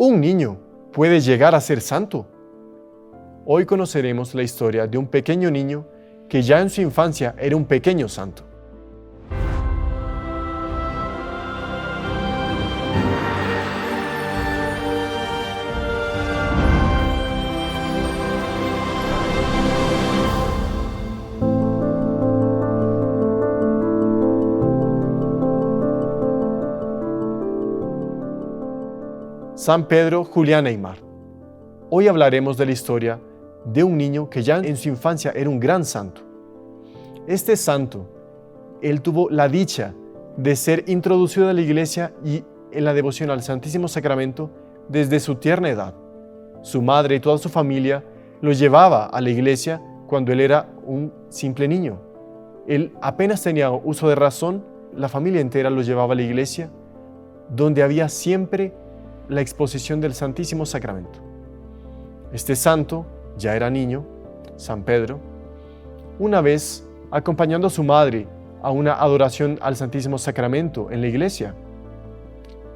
¿Un niño puede llegar a ser santo? Hoy conoceremos la historia de un pequeño niño que ya en su infancia era un pequeño santo. San Pedro Julián Aymar. Hoy hablaremos de la historia de un niño que ya en su infancia era un gran santo. Este santo, él tuvo la dicha de ser introducido a la iglesia y en la devoción al Santísimo Sacramento desde su tierna edad. Su madre y toda su familia lo llevaba a la iglesia cuando él era un simple niño. Él apenas tenía uso de razón, la familia entera lo llevaba a la iglesia, donde había siempre la exposición del Santísimo Sacramento. Este santo ya era niño, San Pedro, una vez acompañando a su madre a una adoración al Santísimo Sacramento en la iglesia.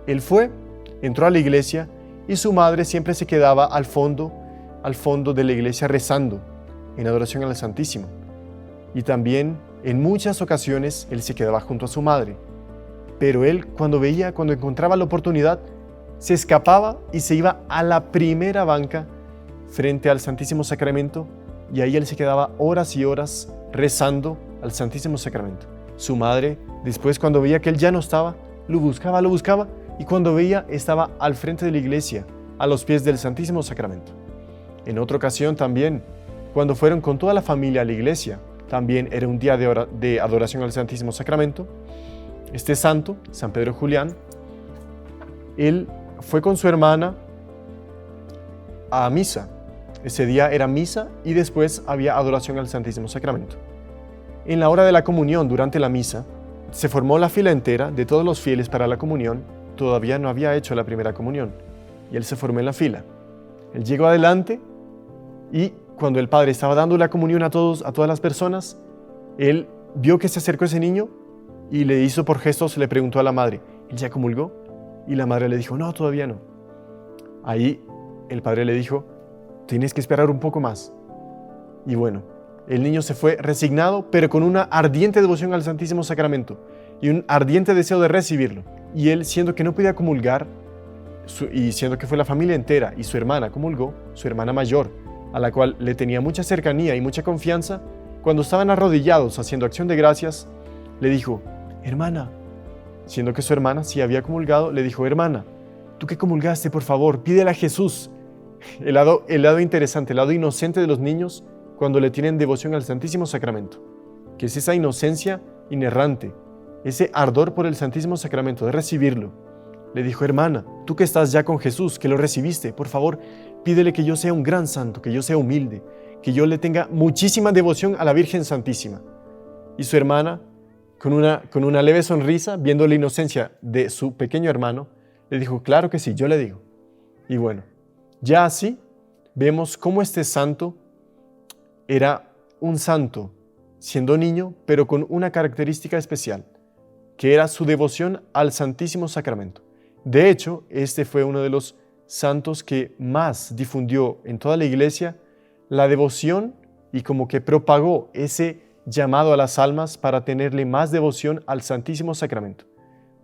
Él entró a la iglesia y su madre siempre se quedaba al fondo de la iglesia rezando en adoración al Santísimo. Y también en muchas ocasiones él se quedaba junto a su madre. Pero él cuando encontraba la oportunidad, se escapaba y se iba a la primera banca frente al Santísimo Sacramento y ahí él se quedaba horas y horas rezando al Santísimo Sacramento. Su madre, después cuando veía que él ya no estaba, lo buscaba y cuando veía estaba al frente de la iglesia, a los pies del Santísimo Sacramento. En otra ocasión también, cuando fueron con toda la familia a la iglesia, también era un día de adoración al Santísimo Sacramento, este santo, San Pedro Julián, él fue con su hermana a misa. Ese día era misa y después había adoración al Santísimo Sacramento. En la hora de la comunión, durante la misa, se formó la fila entera de todos los fieles para la comunión. Todavía no había hecho la primera comunión y él se formó en la fila. Él llegó adelante y cuando el padre estaba dando la comunión a todas las personas, él vio que se acercó ese niño y le hizo por gestos, le preguntó a la madre, ¿él ya comulgó? Y la madre le dijo, no, todavía no. Ahí el padre le dijo, tienes que esperar un poco más. Y bueno, el niño se fue resignado, pero con una ardiente devoción al Santísimo Sacramento y un ardiente deseo de recibirlo. Y él, siendo que no podía comulgar, y siendo que fue la familia entera y su hermana comulgó, su hermana mayor, a la cual le tenía mucha cercanía y mucha confianza, cuando estaban arrodillados haciendo acción de gracias, le dijo, hermana, siendo que su hermana sí había comulgado, le dijo, hermana, tú que comulgaste, por favor, pídele a Jesús. El lado interesante, el lado inocente de los niños cuando le tienen devoción al Santísimo Sacramento, que es esa inocencia inerrante, ese ardor por el Santísimo Sacramento de recibirlo. Le dijo, hermana, tú que estás ya con Jesús, que lo recibiste, por favor, pídele que yo sea un gran santo, que yo sea humilde, que yo le tenga muchísima devoción a la Virgen Santísima. Y su hermana, con una leve sonrisa, viendo la inocencia de su pequeño hermano, le dijo, claro que sí, yo le digo. Y bueno, ya así vemos cómo este santo era un santo, siendo niño, pero con una característica especial, que era su devoción al Santísimo Sacramento. De hecho, este fue uno de los santos que más difundió en toda la iglesia la devoción y como que propagó ese llamado a las almas para tenerle más devoción al Santísimo Sacramento.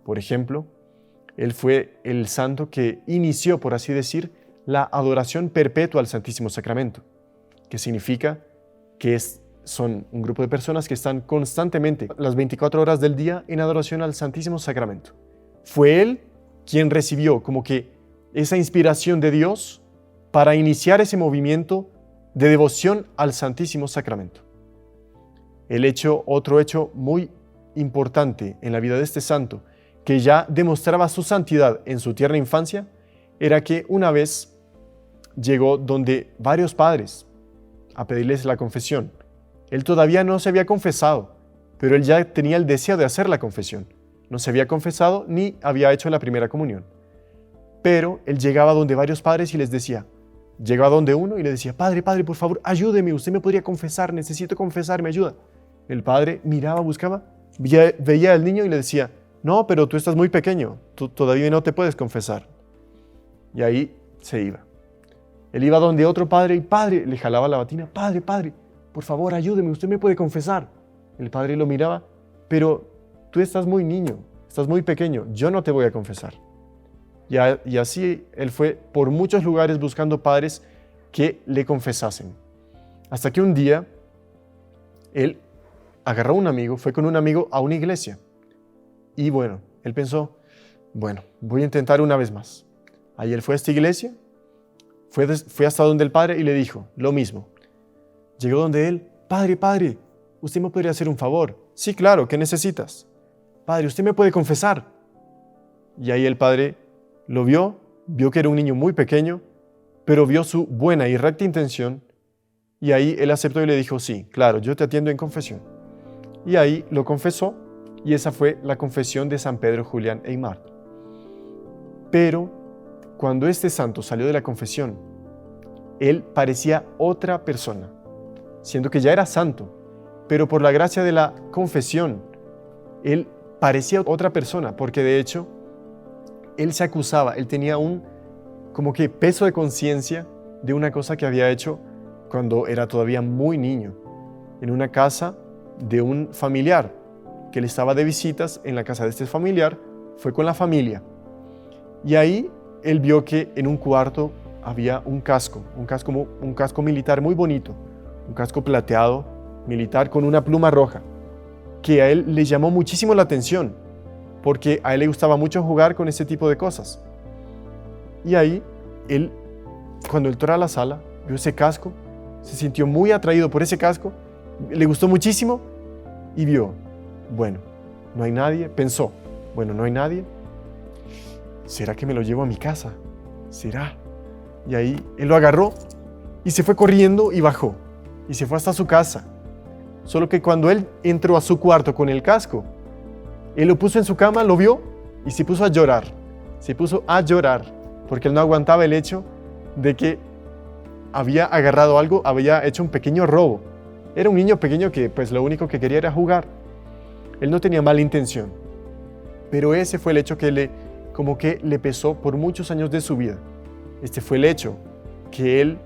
Por ejemplo, él fue el santo que inició, por así decir, la adoración perpetua al Santísimo Sacramento, que significa que son un grupo de personas que están constantemente, las 24 horas del día, en adoración al Santísimo Sacramento. Fue él quien recibió como que esa inspiración de Dios para iniciar ese movimiento de devoción al Santísimo Sacramento. Otro hecho muy importante en la vida de este santo, que ya demostraba su santidad en su tierna infancia, era que una vez llegó donde varios padres a pedirles la confesión. Él todavía no se había confesado, pero él ya tenía el deseo de hacer la confesión. No se había confesado ni había hecho la primera comunión. Pero él llegaba donde varios padres y les decía, llegaba donde uno y le decía, padre, por favor, ayúdeme, usted me podría confesar, necesito confesar, me ayuda. El padre miraba, buscaba, veía al niño y le decía, no, pero tú estás muy pequeño, tú todavía no te puedes confesar. Y ahí se iba. Él iba donde otro padre y padre le jalaba la batina. Padre, padre, por favor, ayúdeme, usted me puede confesar. El padre lo miraba, pero tú estás muy niño, estás muy pequeño, yo no te voy a confesar. Y así él fue por muchos lugares buscando padres que le confesasen. Hasta que un día él agarró a un amigo, fue con un amigo a una iglesia. Y bueno, él pensó, bueno, voy a intentar una vez más. Ahí él fue a esta iglesia, fue hasta donde el padre y le dijo lo mismo. Llegó donde él, padre, padre, ¿usted me podría hacer un favor? Sí, claro, ¿qué necesitas? Padre, ¿usted me puede confesar? Y ahí el padre lo vio que era un niño muy pequeño, pero vio su buena y recta intención, y ahí él aceptó y le dijo, sí, claro, yo te atiendo en confesión. Y ahí lo confesó, y esa fue la confesión de San Pedro Julián Aymar. Pero cuando este santo salió de la confesión, él parecía otra persona, siendo que ya era santo, pero por la gracia de la confesión, él parecía otra persona, porque de hecho, él se acusaba, él tenía un como que peso de conciencia de una cosa que había hecho cuando era todavía muy niño, en una casa de un familiar, que él estaba de visitas en la casa de este familiar, fue con la familia, y ahí él vio que en un cuarto había un casco militar muy bonito, un casco plateado, militar con una pluma roja, que a él le llamó muchísimo la atención, porque a él le gustaba mucho jugar con ese tipo de cosas. Y ahí, él, cuando entró a la sala, vio ese casco, se sintió muy atraído por ese casco, le gustó muchísimo y vio, bueno, no hay nadie, pensó, bueno, no hay nadie, ¿será que me lo llevo a mi casa? ¿Será? Y ahí él lo agarró y se fue corriendo y bajó, y se fue hasta su casa. Solo que cuando él entró a su cuarto con el casco, él lo puso en su cama, lo vio y se puso a llorar. Se puso a llorar porque él no aguantaba el hecho de que había agarrado algo, había hecho un pequeño robo. Era un niño pequeño que pues lo único que quería era jugar. Él no tenía mala intención. Pero ese fue el hecho que le pesó por muchos años de su vida. Este fue el hecho que él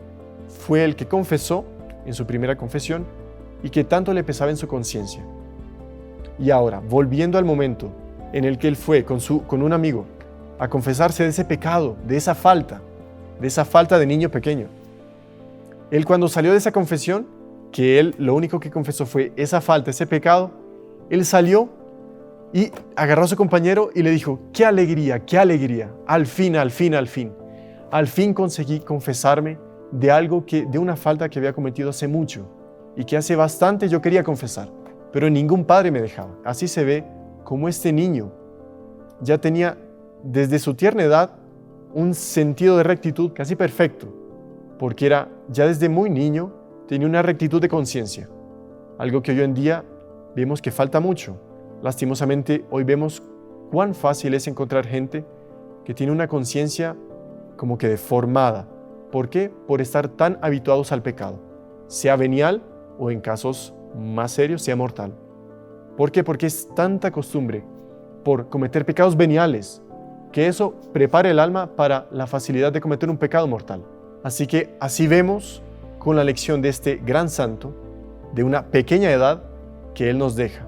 fue el que confesó en su primera confesión y que tanto le pesaba en su conciencia. Y ahora, volviendo al momento en el que él fue con un amigo a confesarse de ese pecado, de esa falta de niño pequeño. Él cuando salió de esa confesión, que él lo único que confesó fue esa falta, ese pecado, él salió y agarró a su compañero y le dijo, qué alegría, al fin conseguí confesarme de de una falta que había cometido hace mucho y que hace bastante yo quería confesar, pero ningún padre me dejaba. Así se ve cómo este niño ya tenía desde su tierna edad un sentido de rectitud casi perfecto, porque ya desde muy niño tenía una rectitud de conciencia, algo que hoy en día vemos que falta mucho. Lastimosamente hoy vemos cuán fácil es encontrar gente que tiene una conciencia como que deformada. ¿Por qué? Por estar tan habituados al pecado, sea venial o en casos más serios, sea mortal. ¿Por qué? Porque es tanta costumbre por cometer pecados veniales que eso prepara el alma para la facilidad de cometer un pecado mortal. Así que así vemos con la lección de este gran santo, de una pequeña edad que él nos deja,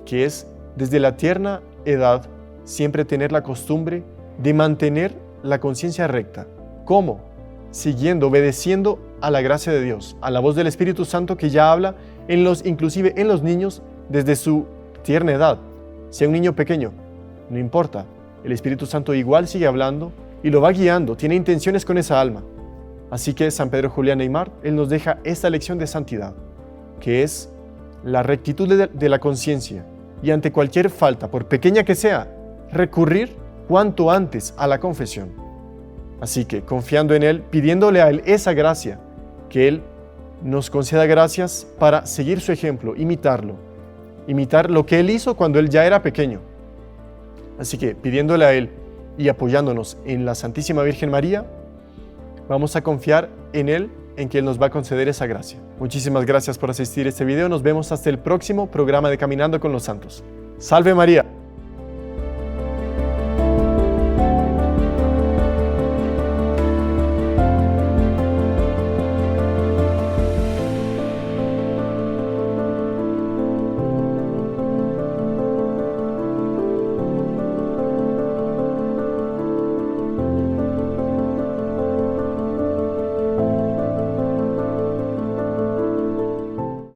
que es desde la tierna edad siempre tener la costumbre de mantener la conciencia recta. ¿Cómo? Siguiendo, obedeciendo a la gracia de Dios, a la voz del Espíritu Santo que ya habla inclusive en los niños desde su tierna edad. Sea un niño pequeño, no importa, el Espíritu Santo igual sigue hablando y lo va guiando, tiene intenciones con esa alma. Así que San Pedro Julián Aymar, él nos deja esta lección de santidad, que es la rectitud de la conciencia y ante cualquier falta, por pequeña que sea, recurrir cuanto antes a la confesión. Así que confiando en Él, pidiéndole a Él esa gracia, que Él nos conceda gracias para seguir su ejemplo, imitar lo que Él hizo cuando Él ya era pequeño. Así que pidiéndole a Él y apoyándonos en la Santísima Virgen María, vamos a confiar en Él, en que Él nos va a conceder esa gracia. Muchísimas gracias por asistir a este video. Nos vemos hasta el próximo programa de Caminando con los Santos. ¡Salve María!